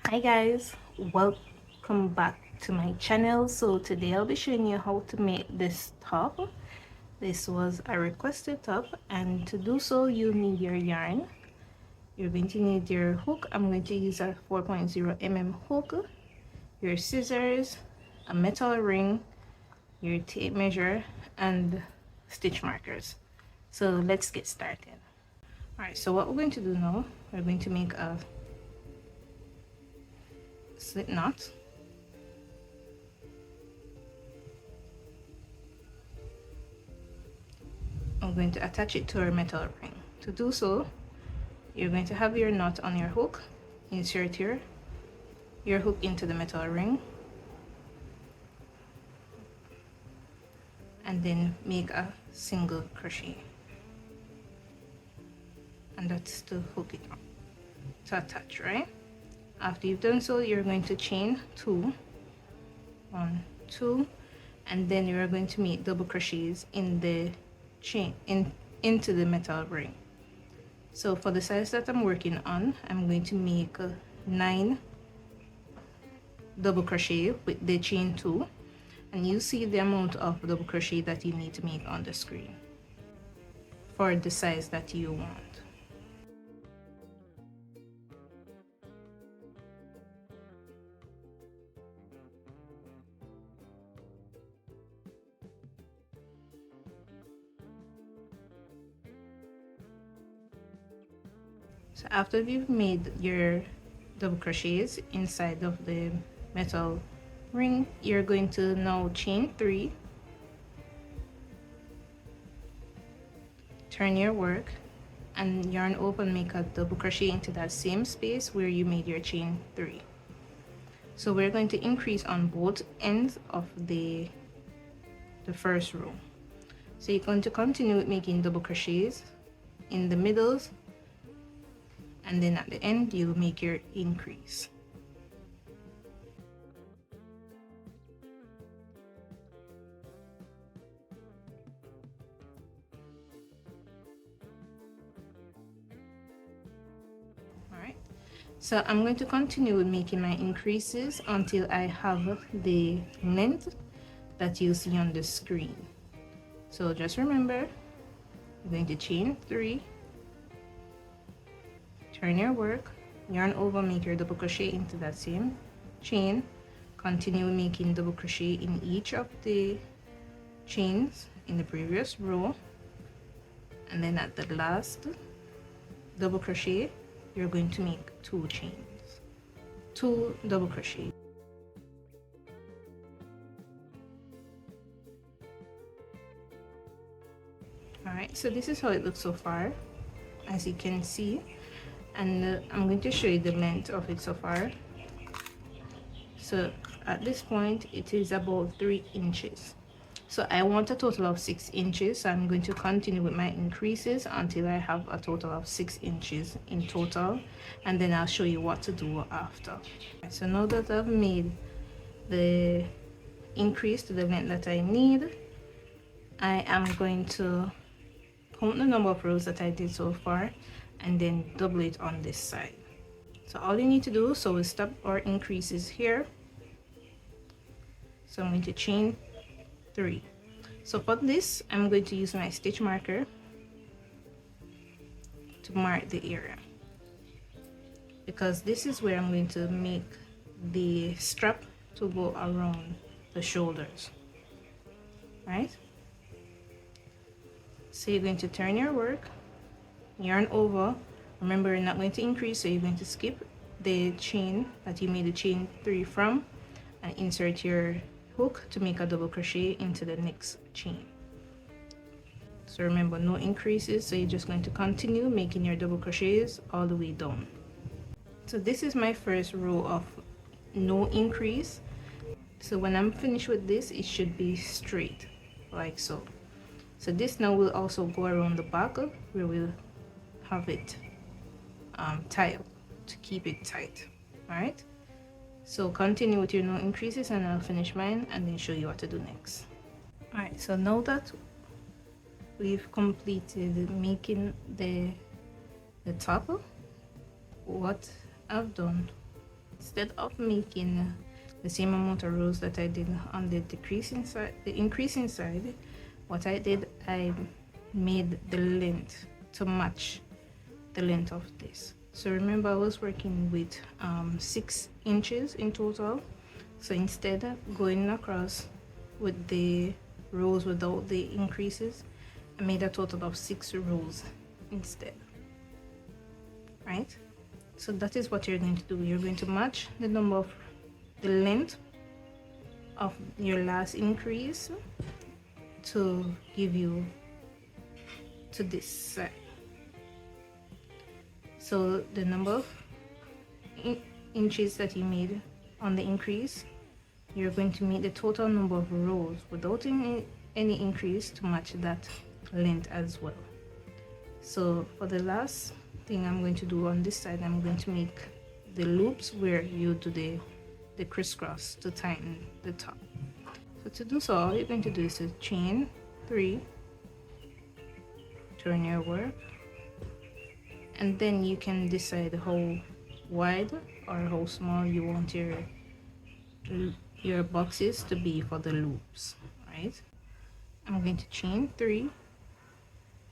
Hi guys, welcome back to my channel. So today I'll be showing you how to make this top. This was a requested top, and to do so you need your yarn. You're going to need your hook. I'm going to use a 4.0 mm hook, your scissors, a metal ring, your tape measure, and stitch markers. So let's get started. Alright, so what we're going to do now, we're going to make a slip knot. I'm going to attach it to our metal ring. To do so, you're going to have your knot on your hook, insert your hook into the metal ring, and then make a single crochet. And that's to hook it up, to attach, right? After you've done so, you're going to chain 2, 1, 2, and then you're going to make double crochets in the chain into the metal ring. So for the size that I'm working on, I'm going to make 9 double crochet with the chain 2, and you see the amount of double crochet that you need to make on the screen for the size that you want. So after you've made your double crochets inside of the metal ring, you're going to now chain 3, turn your work, and yarn over, make a double crochet into that same space where you made your chain 3. So we're going to increase on both ends of the first row. So you're going to continue with making double crochets in the middles, and then at the end you'll make your increase. Alright, so I'm going to continue with making my increases until I have the length that you see on the screen. So just remember, you're going to chain 3, turn your work, yarn over, make your double crochet into that same chain, continue making double crochet in each of the chains in the previous row, and then at the last double crochet you're going to make 2 chains, 2 double crochet. Alright, so this is how it looks so far, as you can see, and I'm going to show you the length of it so far. So at this point it is about 3 inches. So I want a total of 6 inches, so I'm going to continue with my increases until I have a total of 6 inches in total, and then I'll show you what to do after. So now that I've made the increase to the length that I need, I am going to count the number of rows that I did so far and then double it on this side. So all you need to do, so we stop our increases here. So I'm going to chain 3. So for this, I'm going to use my stitch marker to mark the area, because this is where I'm going to make the strap to go around the shoulders, right? So you're going to turn your work, yarn over. Remember, you're not going to increase, so you're going to skip the chain that you made the chain 3 from and insert your hook to make a double crochet into the next chain. So remember, no increases, so you're just going to continue making your double crochets all the way down. So this is my first row of no increase. So when I'm finished with this, it should be straight like so. So this now will also go around the back where we'll have it tied to keep it tight. All right, so continue with your no increases and I'll finish mine and then show you what to do next. All right, so now that we've completed making the top, what I've done instead of making the same amount of rows that I did on the decreasing side, the increasing side, what I did, I made the length to match the length of this. So remember, I was working with 6 inches in total. So instead of going across with the rows without the increases, I made a total of 6 rows instead, right? So that is what you're going to do. You're going to match the number of the length of your last increase to give you to this side. So the number of inches that you made on the increase, you're going to make the total number of rows without any increase to match that length as well. So for the last thing I'm going to do on this side, I'm going to make the loops where you do the crisscross to tighten the top. So to do so, all you're going to do is to chain 3, turn your work, and then you can decide how wide or how small you want your boxes to be for the loops, right? I'm going to chain 3,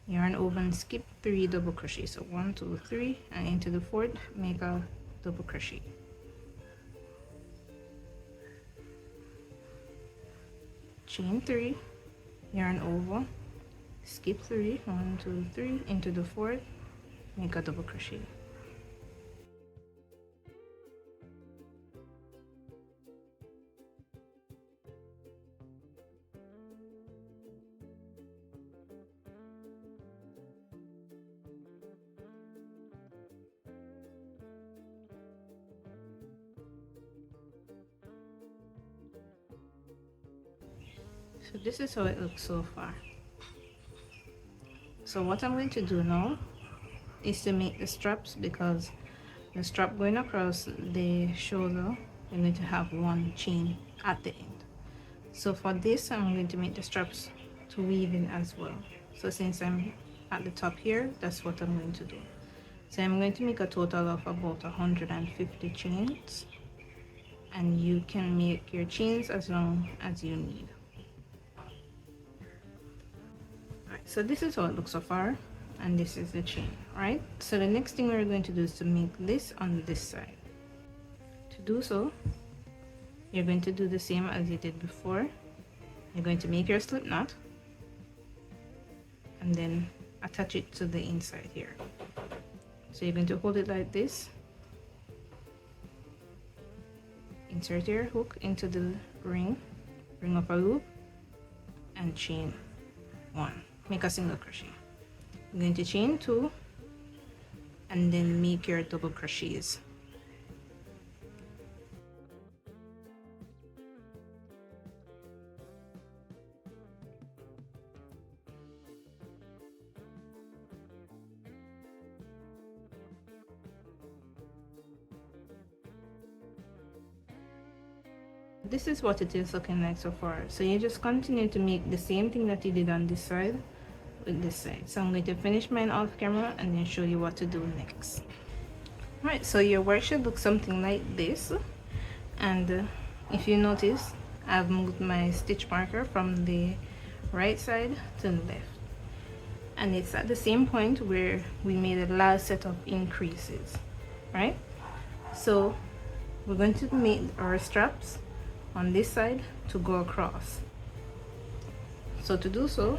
yarn over and skip 3 double crochet. So 1, 2, 3, and into the 4th make a double crochet. Chain 3, yarn over, skip 3, 1, 2, 3, into the 4th, make a double crochet. So this is how it looks so far. So what I'm going to do now is to make the straps, because the strap going across the shoulder, you're going to have 1 chain at the end. So for this, I'm going to make the straps to weave in as well. So since I'm at the top here, that's what I'm going to do. So I'm going to make a total of about 150 chains, and you can make your chains as long as you need. So this is how it looks so far, and this is the chain, right? So the next thing we're going to do is to make this on this side. To do so, you're going to do the same as you did before. You're going to make your slip knot and then attach it to the inside here. So you're going to hold it like this, insert your hook into the ring, bring up a loop, and chain 1. Make a single crochet. You're going to chain 2 and then make your double crochets. This is what it is looking like so far. So you just continue to make the same thing that you did on this side with this side. So I'm going to finish mine off camera and then show you what to do next. Alright, so your work should look something like this. And if you notice, I've moved my stitch marker from the right side to the left. And it's at the same point where we made the last set of increases, right? So we're going to make our straps on this side to go across. So to do so,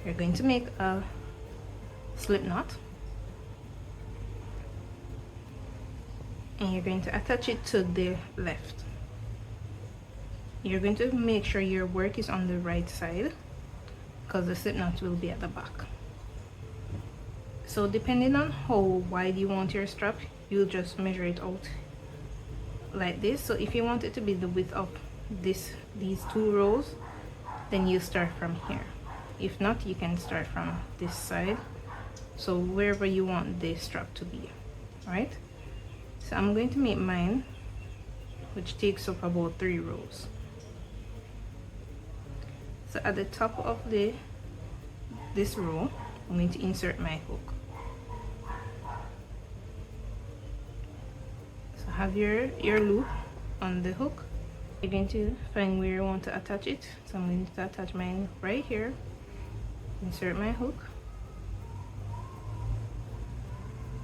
you're going to make a slip knot and you're going to attach it to the left. You're going to make sure your work is on the right side because the slip knot will be at the back. So depending on how wide you want your strap, you'll just measure it out like this. So if you want it to be the width of these 2 rows, then you start from here. If not, you can start from this side, so wherever you want the strap to be, right? So I'm going to make mine, which takes up about 3 rows. So at the top of this row, I'm going to insert my hook. have your loop on the hook. You're going to find where you want to attach it. So I'm going to attach mine right here. Insert my hook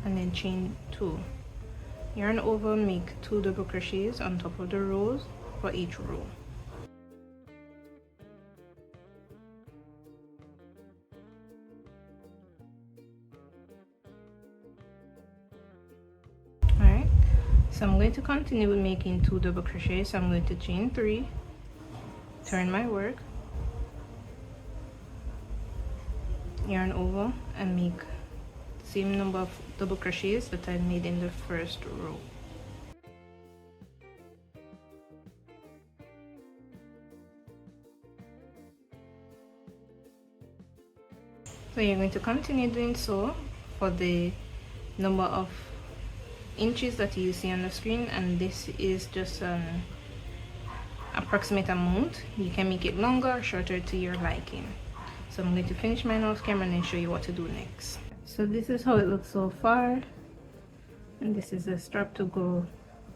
and then chain 2. Yarn over, make 2 double crochets on top of the rows for each row. Alright, so I'm going to continue with making 2 double crochets. So I'm going to chain 3, turn my work, yarn over, and make the same number of double crochets that I made in the first row. So you're going to continue doing so for the number of inches that you see on the screen, and this is just an approximate amount. You can make it longer or shorter to your liking. So I'm going to finish mine off camera and then show you what to do next. So this is how it looks so far, and this is a strap to go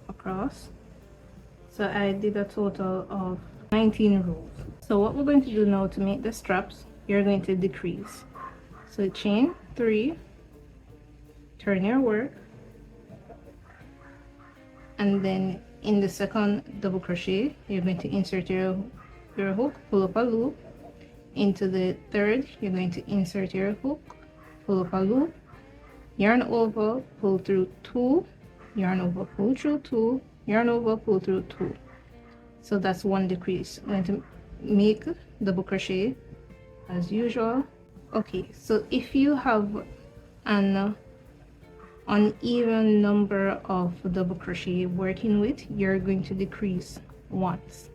across. So I did a total of 19 rows. So what we're going to do now to make the straps, you're going to decrease. So chain 3, turn your work, and then in the second double crochet you're going to insert your hook, pull up a loop. Into the third you're going to insert your hook, pull up a loop, yarn over, pull through 2, yarn over, pull through 2, yarn over, pull through 2. So that's 1 decrease. I'm going to make double crochet as usual. Okay, so if you have an uneven number of double crochet working with, you're going to decrease once.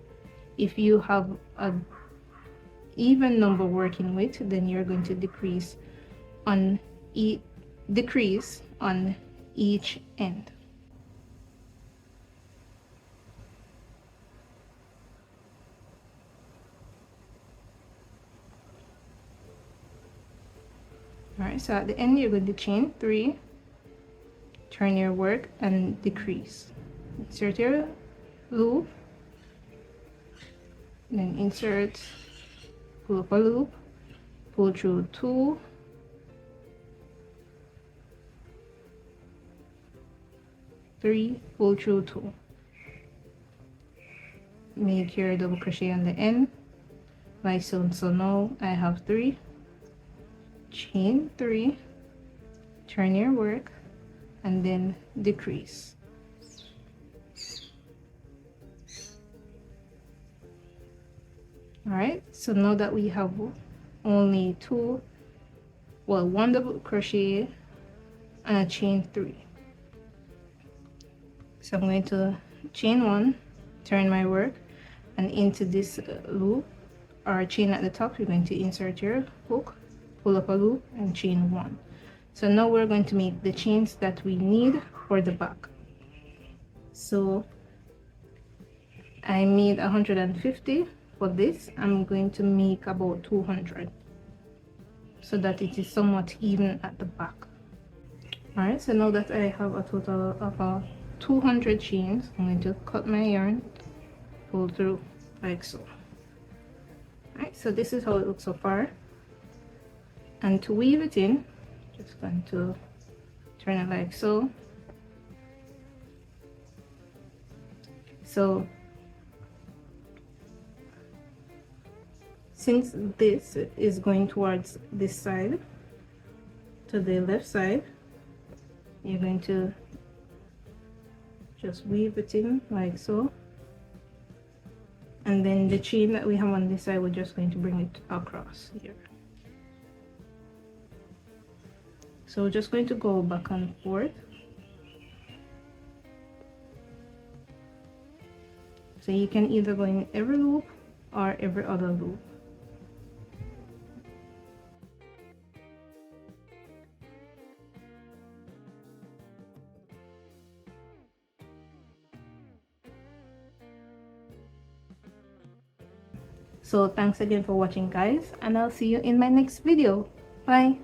If you have a even number working with, then you're going to decrease on each end. Alright, so at the end you're going to chain 3, turn your work and decrease. Insert your loop, then insert, pull up a loop, pull through 2, three, pull through 2. Make your double crochet on the end like so. So now I have 3, chain 3, turn your work, and then decrease. Alright, so now that we have only 1 double crochet and a chain 3. So I'm going to chain 1, turn my work, and into this loop or chain at the top you're going to insert your hook, pull up a loop, and chain 1. So now we're going to make the chains that we need for the back. So I made 150 for this. I'm going to make about 200 so that it is somewhat even at the back. Alright, so now that I have a total of 200 chains, I'm going to cut my yarn, pull through like so. Alright, so this is how it looks so far. And to weave it in, just going to turn it like so. So since this is going towards this side, to the left side, you're going to just weave it in like so, and then the chain that we have on this side, we're just going to bring it across here. So we're just going to go back and forth. So you can either go in every loop or every other loop. So thanks again for watching, guys, and I'll see you in my next video. Bye.